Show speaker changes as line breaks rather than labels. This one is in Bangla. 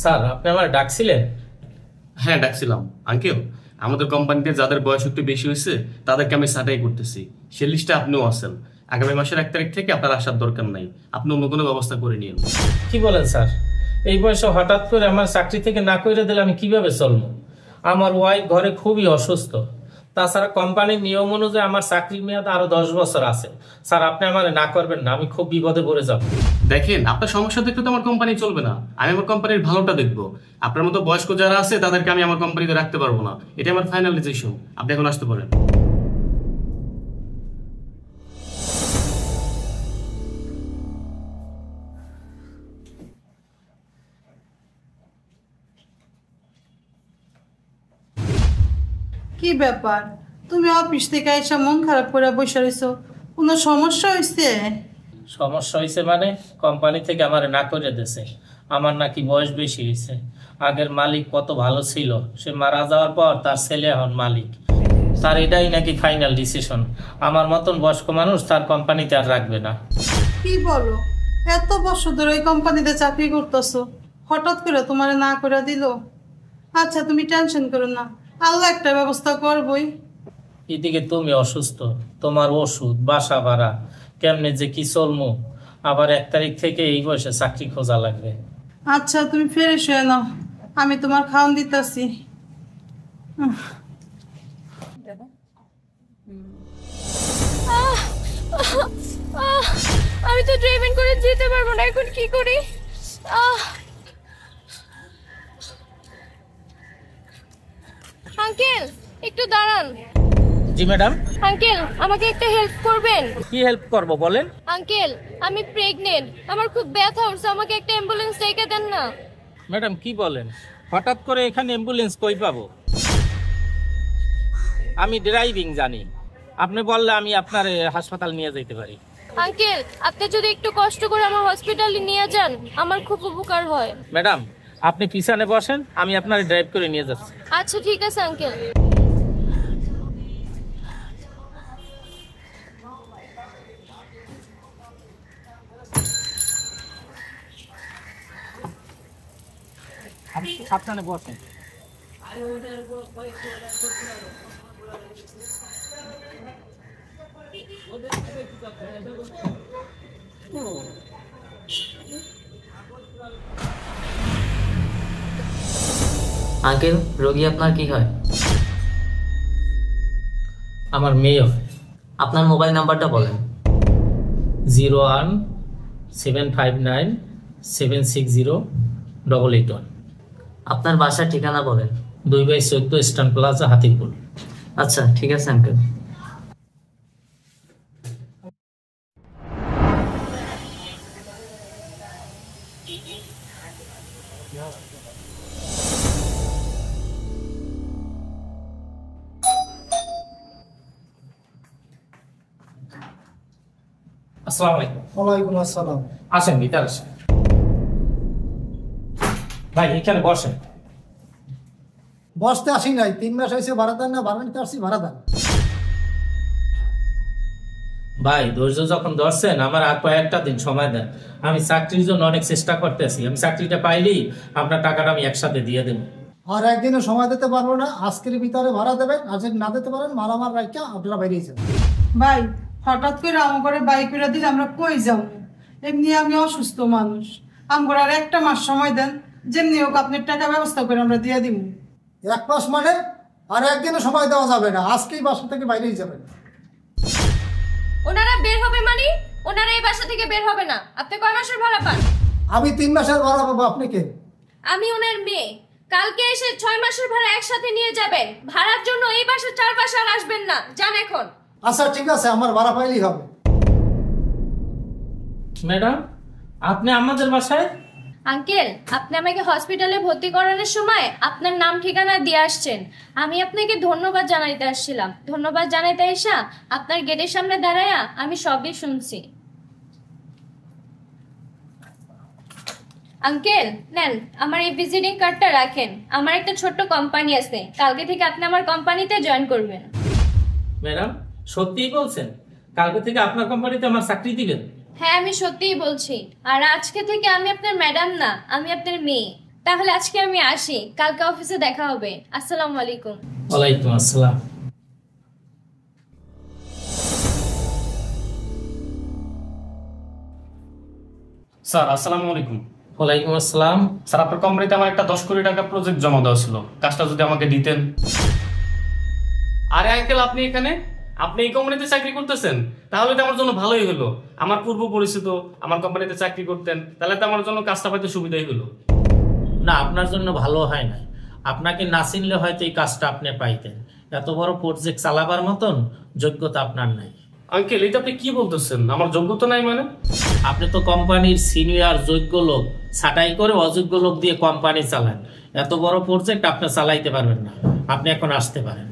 স্যার, আপনি আমার ডাকছিলেন?
হ্যাঁ ডাকছিলাম। আঙ্কেল, আমাদের কোম্পানিতে যাদের বয়স একটু বেশি হয়েছে তাদেরকে আমি ছাঁটাই করতেছি। সে লিস্টে আপনিও আছেন। আগামী মাসের 1 তারিখ থেকে আপনার আসার দরকার নাই, আপনি অন্য কোনো ব্যবস্থা করে নিন।
কি বলেন স্যার? এই বয়সে হঠাৎ করে আমার চাকরি থেকে না করে দিলে আমি কিভাবে চলবো? আমার ওয়াইফ ঘরে খুবই অসুস্থ। তাছাড়া কোম্পানির নিয়ম অনুযায়ী আমার চাকরির মেয়াদ আরো 10 বছর আছে। স্যার, আপনি আমার না করবেন না, আমি খুব বিপদে পড়ে যাব।
দেখেন, আপনার সমস্যা দেখলে তো আমার কোম্পানি চলবে না। আমি আমার কোম্পানির ভালোটা দেখবো। আপনার মতো বয়স্ক যারা আছে তাদেরকে আমি আমার কোম্পানিতে রাখতে পারবো না। এটা আমার ফাইনাল ডিসিশন। আপনি এখন আসতে পারেন।
কি ব্যাপার, তুমি অফিস থেকে এসে মন খারাপ করে বসে রইছো? কোনো সমস্যা হয়েছে?
সমস্যা হয়েছে মানে? কোম্পানি থেকে আমার না করে দিয়েছে। আমার নাকি বয়স বেশি হয়েছে। আগের মালিক কত ভালো ছিল, সে মারা যাওয়ার পর তার ছেলে এখন মালিক। তার এটাই নাকি ফাইনাল ডিসিশন। আমার মতন বয়স্ক মানুষ তার কোম্পানিতে আর রাখবে না।
কি বলো, এত বছর ধরে ওই কোম্পানিতে চাকরি করতেছো, হঠাৎ করে তোমার না করে দিল? আচ্ছা, তুমি টেনশন করো না, আল্লাহ একটা ব্যবস্থা করবই।
এদিকে তুমি অসুস্থ, তোমার ওষুধ, বাসা ভাড়া, কেমনে যে কি চলমু। আবার 1 তারিখ থেকে এই বয়সে চাকরি খোঁজা লাগবে।
আচ্ছা, তুমি ফ্রেশ হয়ে নাও, আমি তোমার খাওয়ান দিতেছি।
আমি তো ড্রাইভিং করে যেতে পারবো না, এখন কি করি? আঙ্কেল, একটু দাঁড়ান।
জি ম্যাডাম।
আঙ্কেল, আমাকে একটা হেল্প করবেন?
কি হেল্প করব বলেন?
আঙ্কেল, আমি প্রেগনেন্ট, আমার খুব ব্যথা হচ্ছে, আমাকে একটা অ্যাম্বুলেন্স ডেকে দেন না।
ম্যাডাম কি বলেন? হঠাৎ করে এখানে অ্যাম্বুলেন্স কই পাবো? আমি ড্রাইভিং জানি, আপনি বললে আমি আপনার হাসপাতাল নিয়ে যেতে পারি।
আঙ্কেল, আপনি যদি একটু কষ্ট করে আমার হসপিটালে নিয়ে যান, আমার খুব উপকার হয়।
ম্যাডাম, আপনি পিছনে বসেন, আমি আপনার ড্রাইভ করে নিয়ে যাচ্ছি।
আচ্ছা ঠিক আছে আঙ্কেল।
আপনি সাবধানে বসেন।
আঙ্কেল, রোগী আপনার কি হয়?
আমার মেয়ে।
আপনার মোবাইল নাম্বারটা বলেন।
01759760881।
আপনার বাসার ঠিকানা বলেন।
2/14 স্টান প্লাজা, হাতিপুর।
আচ্ছা ঠিক আছে আঙ্কেল।
আসসালামু আলাইকুম।
ওয়ালাইকুম আসসালাম।
আসেন, ভিতরে আসেন। ভাই এখানে বসেন।
বসতে আসি নাই, 3 মাস হয়েছে ভাড়া দেন না, ভাড়া নিতে আসছি, ভাড়া দেন।
ভাই ধৈর্য যখন ধরছেন, আমার আর কয়েকটা দিন সময় দেন। আমি চাকরির জন্য অনেক চেষ্টা করতেছি, আমি চাকরিটা পাইলেই আপনার টাকাটা আমি একসাথে দিয়ে দেব।
আর একদিনও সময় দিতে পারবো না, আজকের ভিতরে ভাড়া দেবেন। আর যদি না দিতে পারেন মালামাল রাখা আপনারা বেরিয়ে যাবেন।
ভাই, হঠাৎ করে আমার ঘরে বাইক করে দিলে আমরা কই যাবো? এমনি আমি অসুস্থ মানুষ, আমার আর একটা মাস সময় দেন, যেমনি হোক আপনার টাকা ব্যবস্থা করে আমরা দিয়ে দিব।
1 মাস মানে? আর একদিনও সময় দেওয়া যাবে না, আজকেই বাসা থেকে বাইরেই যাবেন।
ওনারা বের হবে মানে? ওনারা এই বাসা থেকে বের হবে না। আপনি কয় মাসের ভাড়া পান?
আমি 3 মাসের ভাড়া পাবো, আপনি কে?
আমি ওনার মেয়ে। কালকে এসে 6 মাসের ভাড়া একসাথে নিয়ে যাবেন। ভাড়ার জন্য এই বাসার চারপাশে আর আসবেন না, যান এখন।
আচ্ছা ঠিক আছে, আমার ভাড়া পাইলেই হবে।
ম্যাডাম, আপনি আমাদের বাসায়?
আঙ্কেল, আপনি আমাকে হসপিটালে ভর্তি করানোর সময় আপনার নাম ঠিকানা দিয়ে আসছেন। আমি আপনাকে ধন্যবাদ জানাইতে আসছিলাম। ধন্যবাদ জানাইতে এসা আপনার গেটের সামনে দাঁড়ায়া আমি সবই শুনছি। আঙ্কেল নেন, আমার এই ভিজিটিং কার্ডটা রাখেন। আমার একটা ছোট্ট কোম্পানি আছে, কালকে থেকে আপনি আমার কোম্পানিতে জয়েন করবেন।
ম্যাডাম, সত্যিই বলছেন? কালকে থেকে আপনার কোম্পানিতে আমার চাকরি দিবেন?
হ্যাঁ, আমি সত্যিই বলছি। আর আজকে থেকে আমি আপনার ম্যাডাম না, আমি আপনার মেয়ে। তাহলে আজকে আমি আসি, কালকে অফিসে দেখা হবে। আসসালামু আলাইকুম।
ওয়ালাইকুম আসসালাম।
স্যার আসসালামু আলাইকুম।
ওয়ালাইকুম আসসালাম।
স্যার আপনার কোম্পানিতে আমার একটা 10 কোটি টাকা প্রজেক্ট জমা দেওয়া ছিল, কাজটা যদি আমাকে দিতেন। আরে আঙ্কেল, আপনি এখানে, আপনি এই কোম্পানিতে চাকরি করতেছেন? তাহলে তো আমার জন্য ভালোই হলো। আমার পূর্ব পরিচিত আমার কোম্পানিতে চাকরি করতেন, তাহলে তো আমার জন্য কাজটা পাইতে সুবিধাই হলো।
না, আপনার জন্য ভালো হয় নাই। আপনাকে না চিনলে হয়তো এই কাজটা আপনি পাইতেন। এত বড় প্রজেক্ট চালাবার মতন যোগ্যতা আপনার নাই।
আঙ্কেল, এটা আপনি কি বলতেছেন? আমার যোগ্যতা নাই মানে?
আপনি তো কোম্পানির সিনিয়র যোগ্য লোক ছাঁটাই করে অযোগ্য লোক দিয়ে কোম্পানি চালান। এত বড় প্রজেক্ট আপনি চালাইতে পারবেন না। আপনি এখন আসতে পারেন।